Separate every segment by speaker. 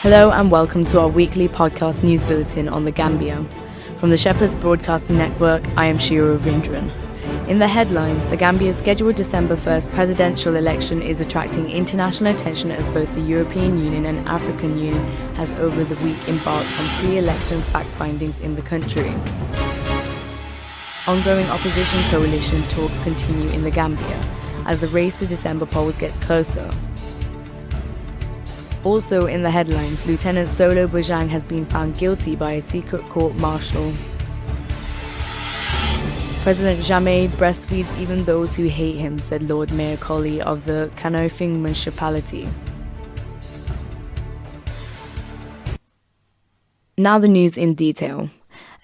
Speaker 1: Hello and welcome to our weekly podcast news bulletin on the Gambia. From the Shepherd's Broadcasting Network, I am Shira Ravindran. In the headlines, the Gambia's scheduled December 1st presidential election is attracting international attention as both the European Union and African Union has over the week embarked on pre-election fact findings in the country. Ongoing opposition coalition talks continue in the Gambia as the race to December polls gets closer. Also in the headlines, Lieutenant Solo Bojang has been found guilty by a secret court-martial. President Jammeh breastfeeds even those who hate him, said Lord Mayor Colley of the Kanifing Municipality. Now the news in detail.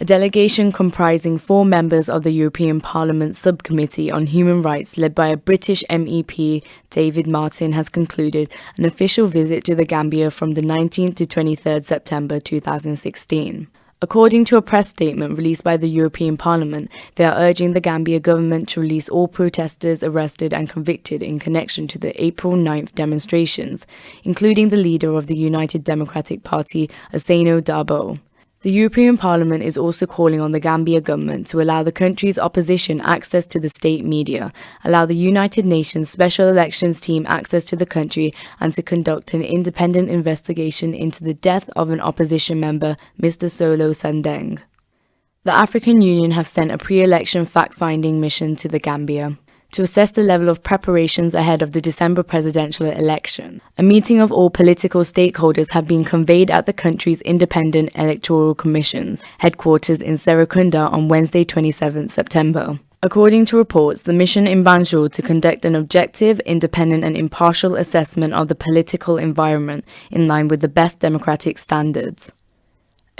Speaker 1: A delegation comprising 4 members of the European Parliament Subcommittee on Human Rights, led by a British MEP, David Martin, has concluded an official visit to the Gambia from the 19th to 23rd September 2016. According to a press statement released by the European Parliament, they are urging the Gambia government to release all protesters arrested and convicted in connection to the April 9th demonstrations, including the leader of the United Democratic Party, Ousseynou Dabo. The European Parliament is also calling on the Gambia government to allow the country's opposition access to the state media, allow the United Nations Special Elections Team access to the country, and to conduct an independent investigation into the death of an opposition member, Mr. Solo Sandeng. The African Union have sent a pre-election fact-finding mission to the Gambia to assess the level of preparations ahead of the December presidential election. A meeting of all political stakeholders have been convened at the country's Independent Electoral Commission's headquarters in Serekunda on Wednesday, 27th September. According to reports, the mission in Banjul to conduct an objective, independent and impartial assessment of the political environment in line with the best democratic standards.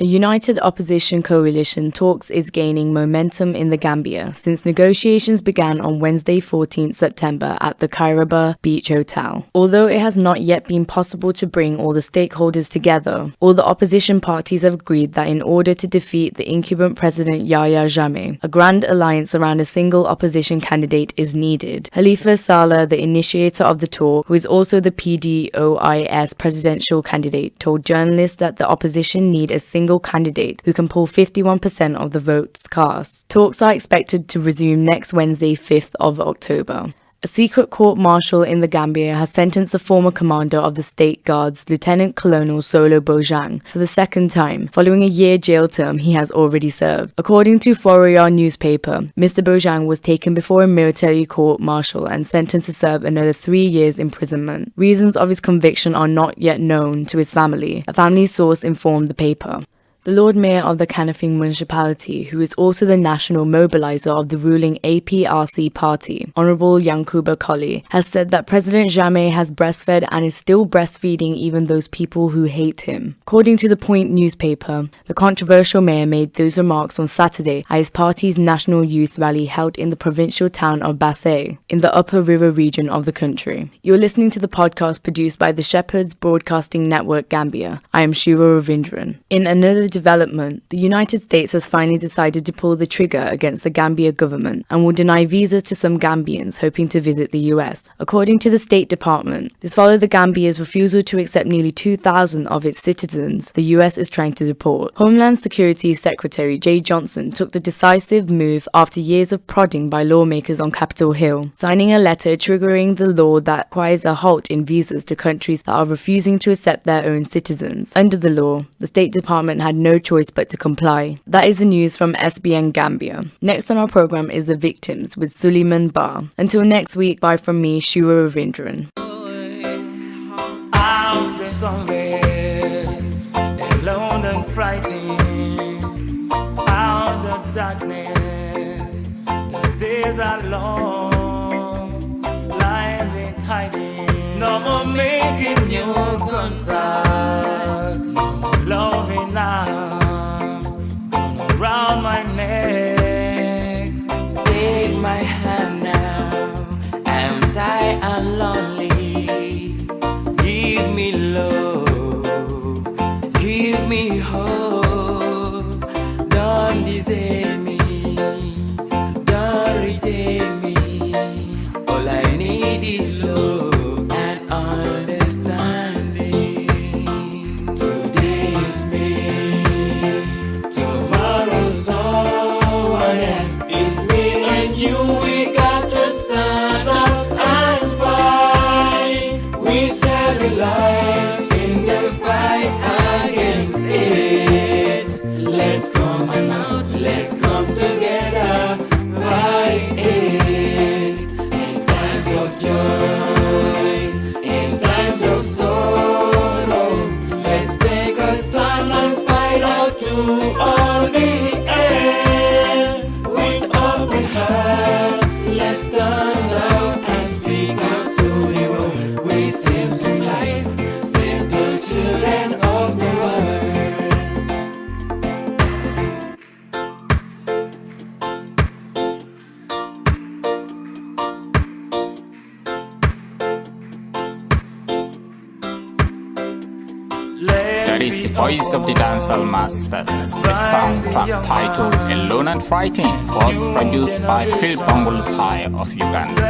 Speaker 1: A united opposition coalition talks is gaining momentum in the Gambia since negotiations began on Wednesday 14th September at the Kairaba Beach Hotel. Although it has not yet been possible to bring all the stakeholders together, all the opposition parties have agreed that in order to defeat the incumbent President Yahya Jammeh, a grand alliance around a single opposition candidate is needed. Khalifa Saleh, the initiator of the talk, who is also the PDOIS presidential candidate, told journalists that the opposition need a single candidate who can pull 51% of the votes cast. Talks are expected to resume next Wednesday, 5th of October. A secret court-martial in the Gambia has sentenced the former commander of the State Guards, Lieutenant Colonel Solo Bojang, for the second time, following a year jail term he has already served. According to Fourier newspaper, Mr. Bojang was taken before a military court-martial and sentenced to serve another 3 years imprisonment. Reasons of his conviction are not yet known to his family, a family source informed the paper. The Lord Mayor of the Kanifing Municipality, who is also the national mobilizer of the ruling APRC party, Honourable Yankuba Colley, has said that President Jammeh has breastfed and is still breastfeeding even those people who hate him. According to the Point newspaper, the controversial mayor made those remarks on Saturday at his party's national youth rally held in the provincial town of Basse, in the Upper River region of the country. You're listening to the podcast produced by the Shepherd's Broadcasting Network Gambia. I am Shira Ravindran. In another development, the United States has finally decided to pull the trigger against the Gambia government and will deny visas to some Gambians hoping to visit the US. According to the State Department, this followed the Gambia's refusal to accept nearly 2,000 of its citizens the US is trying to deport. Homeland Security Secretary Jay Johnson took the decisive move after years of prodding by lawmakers on Capitol Hill, signing a letter triggering the law that requires a halt in visas to countries that are refusing to accept their own citizens. Under the law, the State Department had no choice but to comply. That is the news from SBN Gambia. Next on our program is The Victims with Suleiman Bar. Until next week, bye from me, Shura Ravindran.
Speaker 2: Out somewhere, alone and frightened, out the darkness, the days are long, life in hiding, no more making new contacts, no more loving arms, gone around my neck, take my hand now, I'm tired and lonely. Give me love, give me hope. Don't desert me, don't reject me. All I need is love and understanding.
Speaker 3: That is the voice of the dancehall masters. The soundtrack titled Alone and Fighting was produced by Phil Bangulutai of Uganda.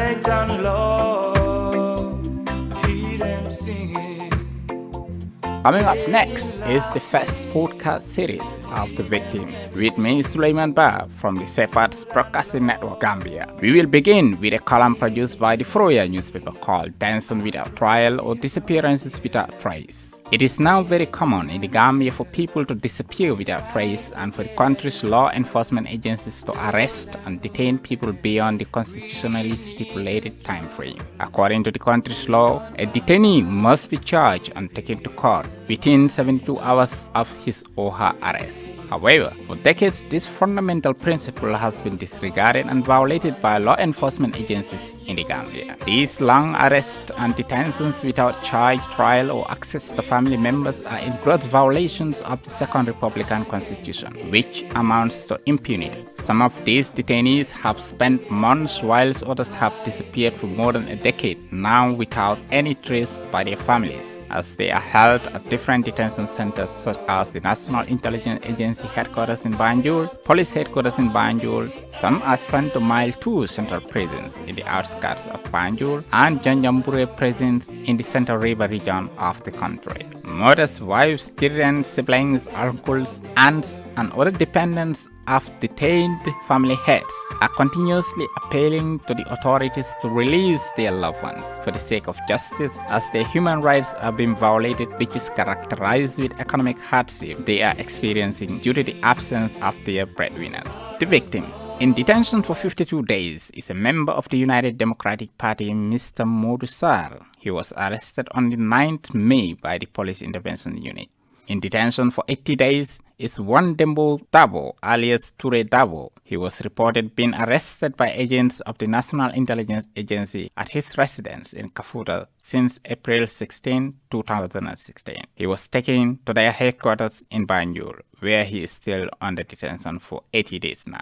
Speaker 3: Coming up next is the first podcast series of the victims with me, Sulaiman Ba, from the Sepat's Broadcasting Network, Gambia. We will begin with a column produced by the Froya newspaper called Dancing Without Trial or Disappearances Without Trace. It is now very common in the Gambia for people to disappear without trace and for the country's law enforcement agencies to arrest and detain people beyond the constitutionally stipulated time frame. According to the country's law, a detainee must be charged and taken to court within 72 hours of his or her arrest. However, for decades, this fundamental principle has been disregarded and violated by law enforcement agencies in the Gambia. These long arrests and detentions without charge, trial, or access to family members are in gross violations of the Second Republican Constitution, which amounts to impunity. Some of these detainees have spent months, whilst others have disappeared for more than a decade now without any trace by their families, as they are held at different detention centers such as the National Intelligence Agency headquarters in Banjul, police headquarters in Banjul. Some are sent to Mile 2 Central Prisons in the outskirts of Banjul and Janjambure Prisons in the Central River region of the country. Mothers, wives, children, siblings, uncles, aunts, and other dependents of detained family heads are continuously appealing to the authorities to release their loved ones for the sake of justice, as their human rights are being violated, which is characterized with economic hardship they are experiencing due to the absence of their breadwinners. The victims in detention for 52 days is a member of the United Democratic Party, Mr. Modou Sarr. He was arrested on the 9th May by the Police Intervention Unit. In detention for 80 days is one Dembo Dabo, alias Toure Dabo. He was reported being arrested by agents of the National Intelligence Agency at his residence in Kafuta since April 16, 2016. He was taken to their headquarters in Banjul, where he is still under detention for 80 days now.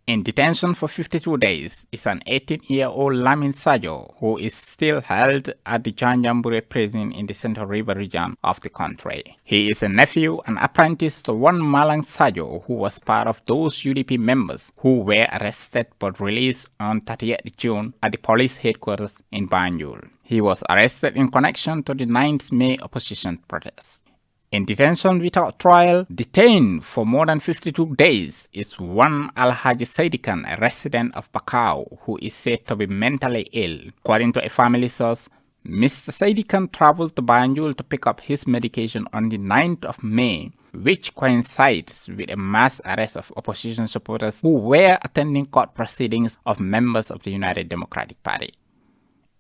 Speaker 3: In detention for 52 days is an 18-year-old Lamin Sajo, who is still held at the Janjambure prison in the Central River region of the country. He is a nephew and apprentice to one Malang Sajo, who was part of those UDP members who were arrested but released on 30th June at the police headquarters in Banjul. He was arrested in connection to the 9th May opposition protest. In detention without trial, detained for more than 52 days, is one Alhaji Saidikan, a resident of Bakau, who is said to be mentally ill. According to a family source, Mr. Saidikan traveled to Banjul to pick up his medication on the 9th of May, which coincides with a mass arrest of opposition supporters who were attending court proceedings of members of the United Democratic Party.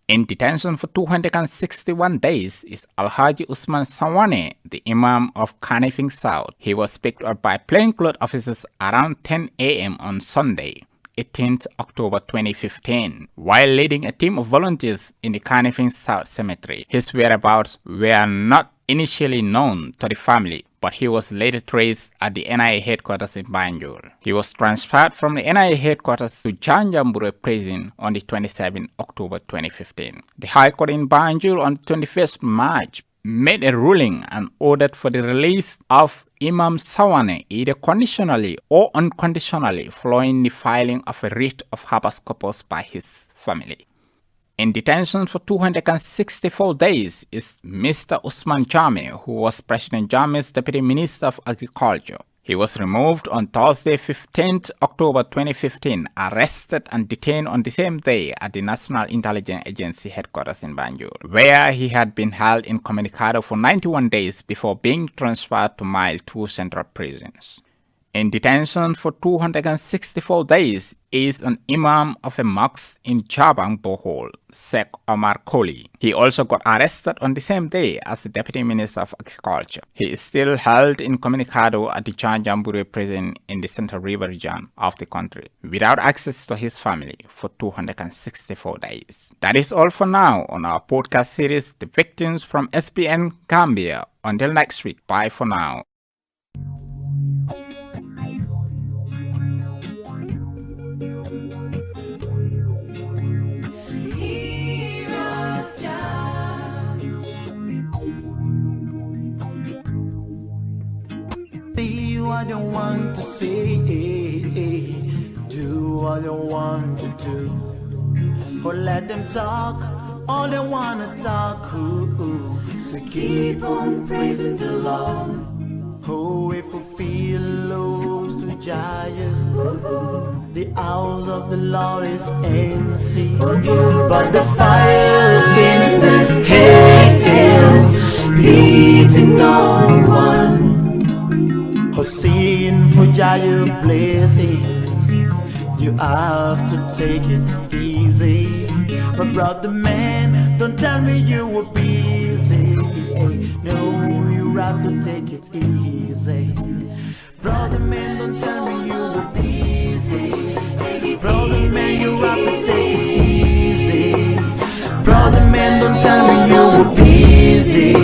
Speaker 3: In detention for 261 days is Alhaji Usman Sawane, the Imam of Kanifing South. He was picked up by plainclothes officers around 10 a.m. on Sunday, 18th October 2015, while leading a team of volunteers in the Kanifing South Cemetery. His whereabouts were not initially known to the family, but he was later traced at the NIA headquarters in Banjul. He was transferred from the NIA headquarters to Janjambure prison on the 27th October 2015. The High Court in Banjul on 21st March made a ruling and ordered for the release of Imam Sawane either conditionally or unconditionally following the filing of a writ of habeas corpus by his family. In detention for 264 days is Mr. Usman Jammeh, who was President Jammeh's Deputy Minister of Agriculture. He was removed on Thursday, 15th October 2015, arrested and detained on the same day at the National Intelligence Agency headquarters in Banjul, where he had been held incommunicado for 91 days before being transferred to Mile 2 Central Prisons. In detention for 264 days is an imam of a mosque in Jabang Bohol, Sheikh Omar Colley. He also got arrested on the same day as the Deputy Minister of Agriculture. He is still held incommunicado at the Janjambure prison in the Central River region of the country, without access to his family for 264 days. That is all for now on our podcast series, The Victims from SPN Gambia. Until next week, bye for now.
Speaker 2: what you want to say, do what you want to do, or let them talk all they wanna talk. We keep on praising the Lord. Oh, if we feel lost to Jammeh, the house of the Lord is empty, but the fire in the hell beating no one. Oh, sin for Jammeh blessings, you have to take it easy. But brother man, don't tell me you were busy. No, you have to take it easy. Brother man, don't tell me you were busy. Brother man, you have to take it easy. Brother man, don't tell me you were busy.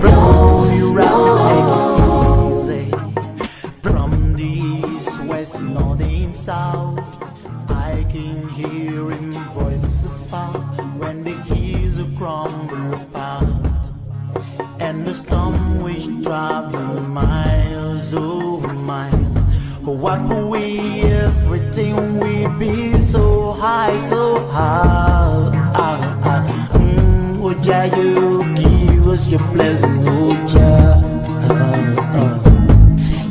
Speaker 2: Bro, you have to take it easy. From the east, west, north and south, I can hear him voices afar when the hills crumble apart, and the storm which travel miles over miles. What we everything we be so high, so high. Oh Jah, you give us your blessing, oh Jah.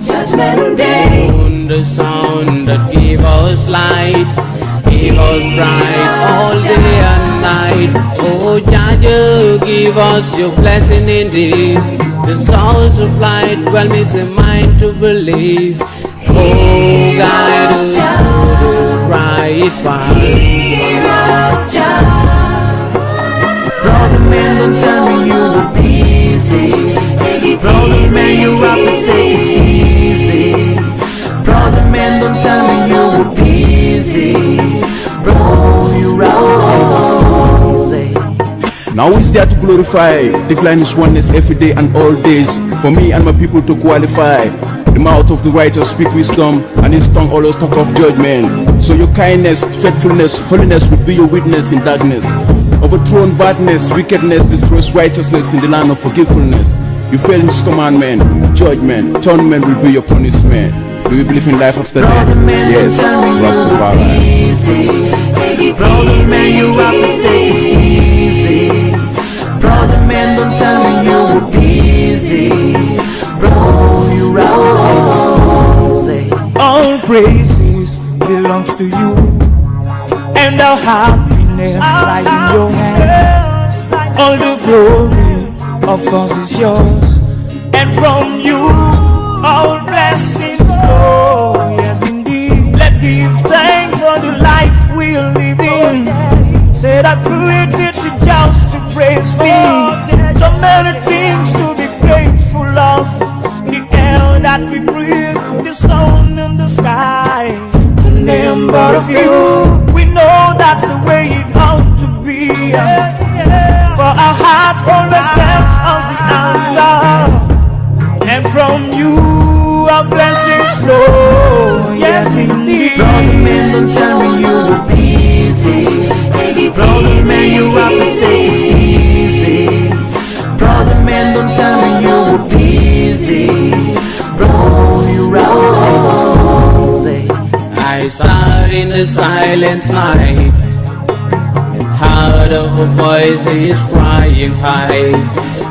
Speaker 2: Judgment Day,
Speaker 4: The sun that give us light, give us bright all day and night. Oh Jammeh, give us your blessing indeed. The source of light, well means a mind to believe. Oh, guide us to the right path.
Speaker 2: hear us, Jah. Brother man, don't tell me you were busy. Brother man, you have to take it easy. Brother man, don't tell me you were busy. Bro, you have to take it easy.
Speaker 5: Now is there to glorify, decline His oneness every day and all days, for me and my people to qualify. The mouth of the righteous speak wisdom, and His tongue always talk of judgment. So your kindness, faithfulness, holiness will be your witness in darkness. Overthrown badness, wickedness destroys righteousness in the land of forgetfulness. You fail His commandment, judgment, torment will be your punishment. Do you believe in life after death? Yes, Rastafari.
Speaker 2: Brother man, you have to take it easy. Brother man, don't tell me you were busy. Bro, you have to take it easy.
Speaker 6: All praises belongs to you, and our happiness lies in your hands. All the glory, of course, is yours, and from you all blessings flow. Yes, indeed. Let's give thanks for the life we're living. Said I created to just to praise me. So many things to be grateful of. The air that we breathe, the sun and the sky, to name but a few. We know that's the way it ought to be. For our hearts always stands as the answer, and from you our blessings flow. Yes, indeed.
Speaker 2: Brother man, don't tell me you were busy. Brother man, you have to take it easy. Brother man, don't tell me you were busy. Bro, you have to take it easy.
Speaker 4: I sat in the silence night, heard of a voice is crying high.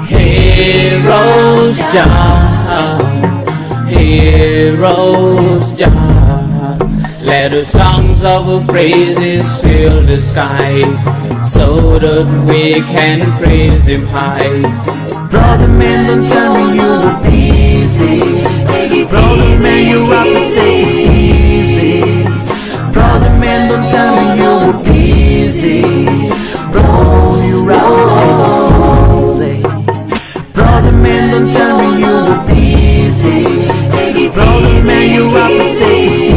Speaker 4: Heroes Jah, heroes Jah. Let the songs of praises fill the sky, so that we can praise Him high.
Speaker 2: Brother man, don't tell me you were busy. Brother man, you have to take it easy. Brother man, don't tell me you were busy. Bro, you have to take it easy. Brother man, don't tell me you were busy. Brother man, you have to take it easy.